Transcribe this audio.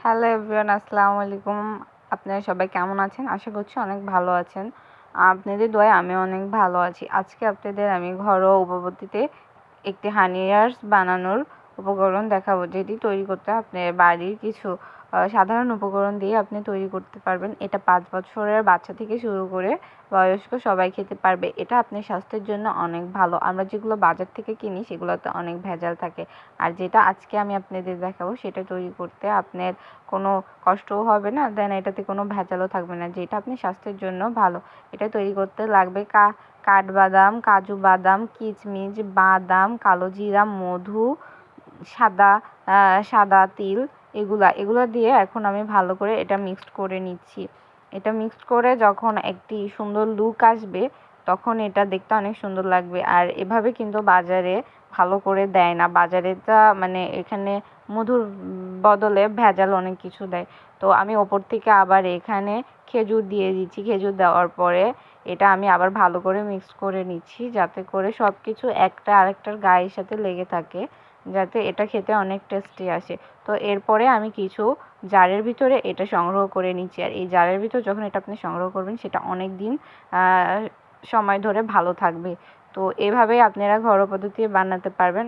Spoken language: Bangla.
হ্যালো এভরিওয়ান, আসসালামু আলাইকুম। আপনারা সবাই কেমন আছেন? আশা করছি অনেক ভালো আছেন। আপনাদের দোয়ায় আমি অনেক ভালো আছি। আজকে আপনাদের আমি ঘরোয়া পদ্ধতিতে একটি হানি রাইস বানানোর উপকরণ দেখাবো, যেটি তৈরি করতে আপনার বাড়ির কিছু সাধারণ উপকরণ দিয়ে আপনি তৈরি করতে পারবেন। এটা 5 বছরের বাচ্চা থেকে শুরু করে বয়স্ক সবাই খেতে পারবে। এটা আপনার স্বাস্থ্যের জন্য অনেক ভালো। আমরা যেগুলো বাজার থেকে কিনি সেগুলোতে অনেক ভেজাল থাকে, আর যেটা আজকে আমি আপনাদের দেখাবো সেটা তৈরি করতে আপনার কোনো কষ্টও হবে না, দেন এটাতে কোনো ভেজালও থাকবে না, যেটা আপনি স্বাস্থ্যের জন্য ভালো। এটা তৈরি করতে লাগবে কাঠবাদাম, কাজু বাদাম, কিচমিচ, বাদাম, কালো জিরা, মধু, সাদা সাদা তিল, এগুলা দিয়ে এখন আমি ভালো করে এটা মিক্সড করে নিচ্ছি। এটা মিক্সড করে যখন একটি সুন্দর লুক আসবে তখন এটা দেখতে অনেক সুন্দর লাগবে। আর এভাবে কিন্তু বাজারে ভালো করে দেয় না, বাজারেটা মানে এখানে মধুর বদলে ভেজাল অনেক কিছু দেয়। তো আমি ওপর থেকে আবার এখানে খেজুর দিয়ে দিচ্ছি। খেজুর দেওয়ার পরে এটা আমি আবার ভালো করে মিক্স করে নিচ্ছি, যাতে করে সব কিছু একটা আরেকটার গায়ের সাথে লেগে থাকে, যাতে এটা খেতে অনেক টেস্টি আসে। তো এরপরে আমি কিছু জারের ভিতরে এটা সংগ্রহ করে নিচ্ছি। আর এই জারের ভিতর যখন এটা আপনি সংগ্রহ করবেন সেটা অনেক দিন সময় ধরে ভালো থাকবে। তো এভাবেই আপনারা ঘরোয়া পদ্ধতিতে বানাতে পারবেন।